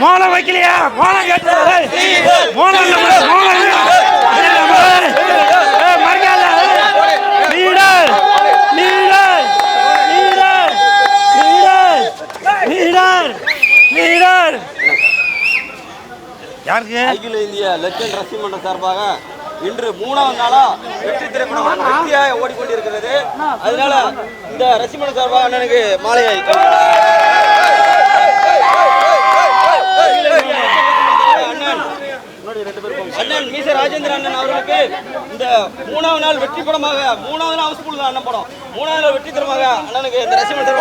மோளம் வைக்கலையா? மோளம் கேட்டு மோளம் மறக்காத. Leader leader leader leader leader leader யாருக்கு? அகில இந்திய லெஜண்ட் ரசிகமன்றம் சார்பாக இன்று 3வது நாளா வெற்றி திரைப்படம் வெற்றியாக ஓடிக்கொண்டிருக்கிறது. அதனால இந்த ரசிகமன்றம் சார்பாக அண்ணனுக்கு மாலையை அண்ணன் மீச ராஜேந்திர அண்ணன் அவர்களுக்கு இந்த 3வது நாள் வெற்றி படமாக 3வது நாள் ஹவுஸ்ஃபுல் தான் அண்ணன் படம் 3வது நாள் வெற்றி திறமாக அண்ணனுக்கு இந்த ரசிகமன்றம்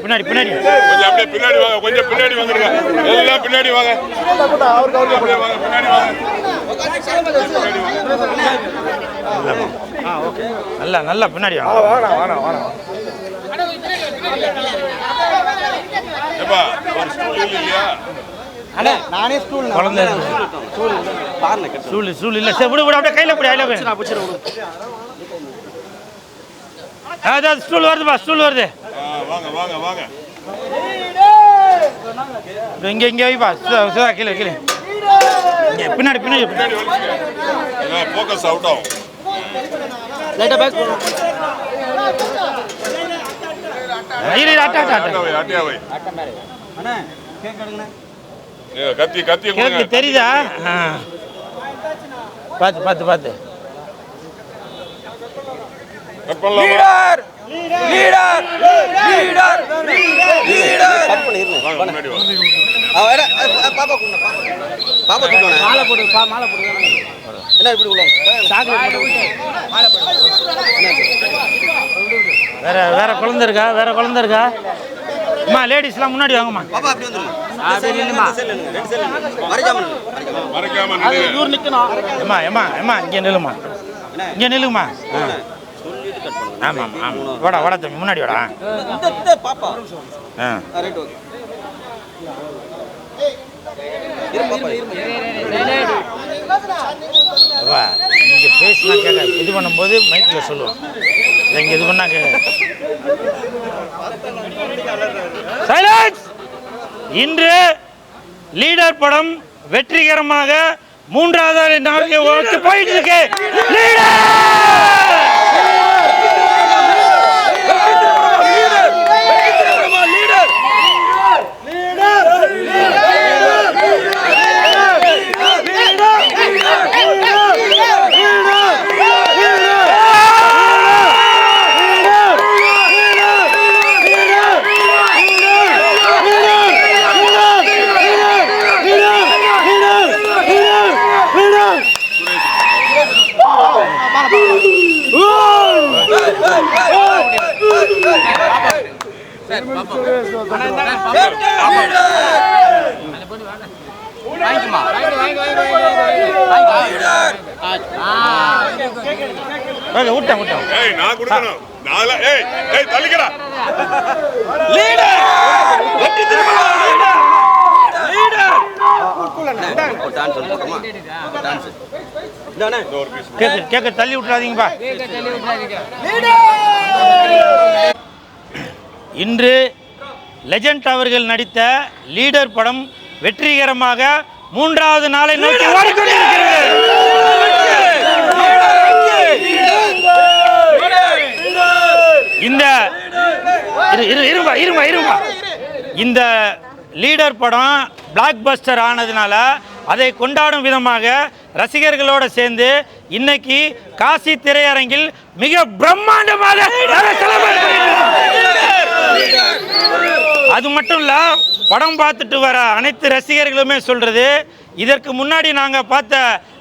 பின்னாடி பின்னாடி கொஞ்சம் அப்படியே பின்னாடி வாங்க, கொஞ்சம் பின்னாடி வந்துருங்க, எல்லாம் பின்னாடி வாங்க, பின்னாடி வாங்க. நல்லா நல்லா பின்னாடி வாங்க. ஏப்பா ஒரு ஸ்டூல் இல்லையா? அண்ணே நானே ஸ்டூல் குழந்தை ஸ்டூல் பாருங்க ஸ்டூல் ஸ்டூல் இல்ல சரி விடு விடு அப்படியே கையில புடி ஐல அதான் ஸ்டூல் வருதுப்பா ஸ்டூல் வருது. வாங்க வாங்க வாங்க. இங்க இங்க வைப்பா சுதா கீழே கீழே பின்னாடி பின்னாடி பின்னாடி ஃபோக்கஸ் அவுட் ஆகும். லைட்டா பேக் ஐயோ அட்டா அட்டா அட்டியா வை. அண்ணே கேக் எடுங்கண்ணே. கத்தி கத்தி கேக்கு தெரியுதா? பார்த்து பார்த்து பார்த்து கட் பண்ணலாம். லீடர் லீடர் லீடர் கட் பண்ணிருங்க. வாங்க முன்னாடி வாங்க. பாப்பா குண்ண பாப்பா குண்ண மாலை போடு மாலை போடு. என்ன இப்படி உள்ள சாக்லேட் போடு மாலை போடு. வேற குழந்தை இருக்கா? வேற குழந்தை இருக்கா? அம்மா லேடிஸ்லாம் முன்னாடி வாங்கம்மா. பாப்பா அப்படி வந்துருங்க. அப்படியே நில்லுமா. ரெண்டு செல் மறைக்காம மறைக்காம நில்லு. தூர நிக்கணும். அம்மா அம்மா அம்மா இங்க நில்லுமா. இங்க நில்லுமா. சொல்லிட்டு கட் பண்ணுங்க. ஆமா ஆமா வாடா வாடா தம்பி முன்னாடி வாடா. இந்த பாப்பா ரைட் ஓகே. இரு பாப்பா வா இங்க பேசினா கேட்க இது பண்ணும்போது மைக்ல சொல்லுவோம். இங்க இது பண்ணா கேட்க. சைலன்ஸ். இன்று லீடர் படம் வெற்றிகரமாக 3வது நாளுக்கு போயிட்டு இருக்கு. கேக்க தள்ளி விட்டுறாதீங்கப்பா. இன்று லெஜண்ட் அவர்கள் நடித்த லீடர் படம் வெற்றிகரமாக 3வது நாளை நோக்கி ஓடிக்கொண்டிருக்கிறது. இந்த லீடர் படம் பிளாக் பஸ்டர் ஆனதுனால அதை கொண்டாடும் விதமாக ரசிகர்களோடு சேர்ந்து இன்னைக்கு காசி திரையரங்கில் மிக பிரம்மாண்டமாக அது மட்டும் இல்ல படம் பார்த்துட்டு வர அனைத்து ரசிகர்களுமே சொல்றது இதற்கு முன்னாடி நாங்கள் பார்த்த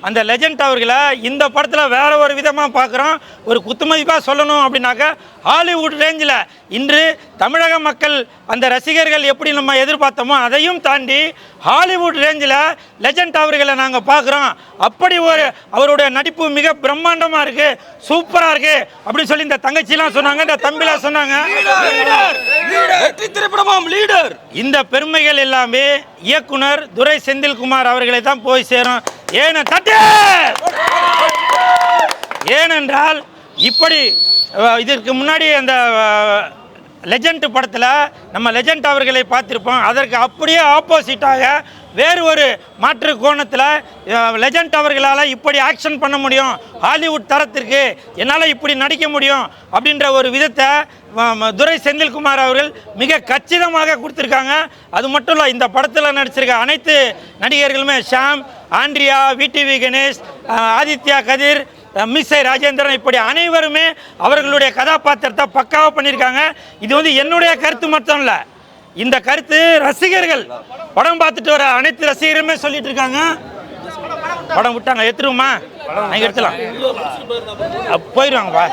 அந்த லெஜண்ட் அவர்களை இந்த படத்தில் வேற ஒரு விதமாக பார்க்குறோம். ஒரு குத்துமதிப்பாக சொல்லணும் அப்படின்னாக்கா ஹாலிவுட் ரேஞ்சில் இன்று தமிழக மக்கள் அந்த ரசிகர்கள் எப்படி நம்ம எதிர்பார்த்தோமோ அதையும் தாண்டி ஹாலிவுட் ரேஞ்சில் லெஜண்ட் அவர்களை நாங்கள் பார்க்குறோம். அப்படி ஒரு அவருடைய நடிப்பு மிக பிரம்மாண்டமாக இருக்குது, சூப்பராக இருக்குது அப்படின்னு சொல்லி இந்த தங்கச்சிலாம் சொன்னாங்க, இந்த தம்பிலாம் சொன்னாங்க. வெற்றி திரைப்படமாம் லீடர். இந்த பெருமைகள் எல்லாமே இயக்குனர் துரை செந்தில்குமார் அவர்களை தான் போய் சேரும். ஏனென்றால் இப்படி இதற்கு முன்னாடி அந்த லெஜண்ட் படத்தில் நம்ம லெஜண்ட் அவர்களை பார்த்துருப்போம். அதற்கு அப்படியே ஆப்போசிட்டாக வேறு ஒரு மாற்று கோணத்தில் லெஜண்ட் அவர்களால் இப்படி ஆக்ஷன் பண்ண முடியும், ஹாலிவுட் தரத்திற்கு என்னால் இப்படி நடிக்க முடியும் அப்படின்ற ஒரு விதத்தை துரை செந்தில்குமார் அவர்கள் மிக கச்சிதமாக கொடுத்துருக்காங்க. அது மட்டும் இல்லை, இந்த படத்தில் நடிச்சிருக்க அனைத்து நடிகர்களுமே ஷாம், ஆண்ட்ரியா, விடிவி கணேஷ், ஆதித்யா கதிர், மிஸ்ஸை ராஜேந்திரன் இப்படி அனைவருமே அவர்களுடைய கதாபாத்திரத்தை பக்காவாக பண்ணியிருக்காங்க. இது வந்து என்னுடைய கருத்து மட்டும் இல்லை, இந்த கருத்து ரசிகர்கள் படம் பார்த்துட்டு வர அனைத்து ரசிகருமே சொல்லிட்டு இருக்காங்க. படம் விட்டாங்க, எடுத்துருவோமா? நாங்கள் எடுத்துலாம், போயிடுவாங்கப்பா.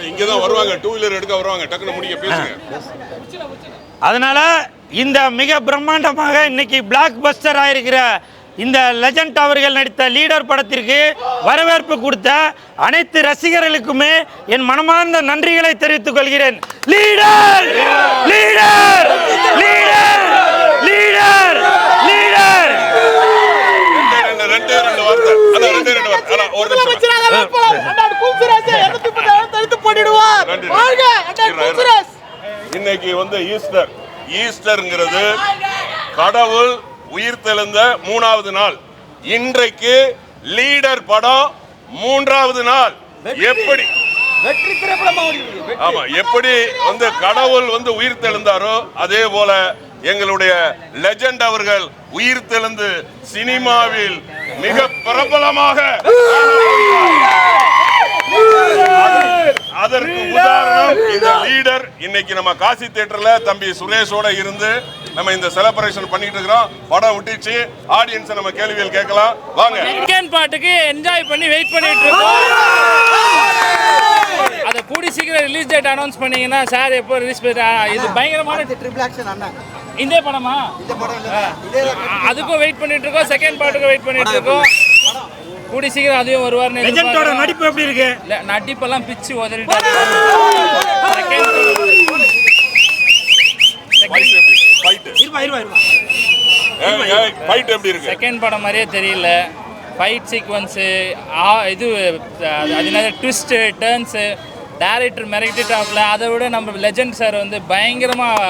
இங்கே தான் வருவாங்க, 2 வீலர் எடுக்க வருவாங்க, டக்குன்னு முடிக்க பேசுங்க. அதனால இந்த மிக பிரம்மாண்டமாக இன்னைக்கு பிளாக் பஸ்டர் ஆயிருக்கிற இந்த லெஜண்ட் அவர்கள் நடித்த லீடர் படத்திற்கு வரவேற்பு கொடுத்த அனைத்து ரசிகர்களுக்குமே என் மனமார்ந்த நன்றிகளை தெரிவித்துக் கொள்கிறேன். Leader leader leader leader leader. இன்னைக்கு வந்து ஈஸ்டர்ங்கிறது கடவுள் உயிர்த்தெழுந்த 3வது நாள். இன்றைக்கு லீடர் படம் 3வது நாள். எப்படி வெற்றி திரைப்படமா? ஆமா, எப்படி வந்து கடவுள் வந்து உயிர்த்தெழுந்தாரோ அதே போல எங்களுடைய லெஜண்ட் அவர்கள் உயிர்த்தெழுந்து சினிமாவில் மிக பிரபலமாக, அதற்கு உதாரணம் இந்த லீடர். இன்னைக்கு நம்ம காசி தியேட்டர்ல தம்பி சுரேஷோட இருந்து நம்ம இந்த செலிப்ரேஷன் பண்ணிட்டு இருக்கிறோம். படம் விட்டுச்சு, ஆடியன்ஸ் நம்ம கேள்விகள் கேட்கலாம் வாங்க. செகண்ட் பார்ட்டுக்கு என்ஜாய் பண்ணி வெயிட் பண்ணிட்டு இருக்கோம். அதை கூடி சீக்கிரம் ரிலீஸ் டேட் அனௌன்ஸ் பண்ணீங்கன்னா சார் எப்போ ரிலீஸ் பண்ணா இது பயங்கரமான ட்ரிபிள் ஆக்ஷன் அண்ணா. இந்த படமா? இந்த படம் அதுக்கும் வெயிட் பண்ணிட்டு இருக்கோம், செகண்ட் பார்ட்டுக்கு வெயிட் பண்ணிட்டு இருக்கோம். கூடி சீக்கிரம் அதையும் வருவார்னு. லெஜண்டோட நடிப்பு எப்படி இருக்கு? நடிப்பெல்லாம் பிச்சு உதறிட்டாரு. செகண்ட் படம் மாதிரியே தெரியல. ஃபைட் சீக்வன்ஸு, இது அது என்னது ட்விஸ்ட்டு டேர்ன்ஸு, டேரக்டர் மிரட்டிட்டாப்ல. அதை விட நம்ம லெஜண்ட் சார் வந்து பயங்கரமாக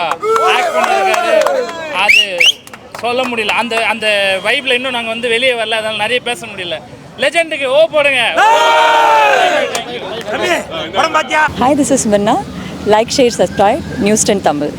ஆக்ட் பண்ணியிருக்காரு. அது சொல்ல முடியல. அந்த அந்த வைப்பில் இன்னும் நாங்கள் வந்து வெளியே வரல, அதனால் நிறைய பேச முடியல. லெஜண்டுக்கு ஓ போடுங்க. படம் பாத்தியா? Hi, this is Minna. Like, share, subscribe, News 10 Tamil.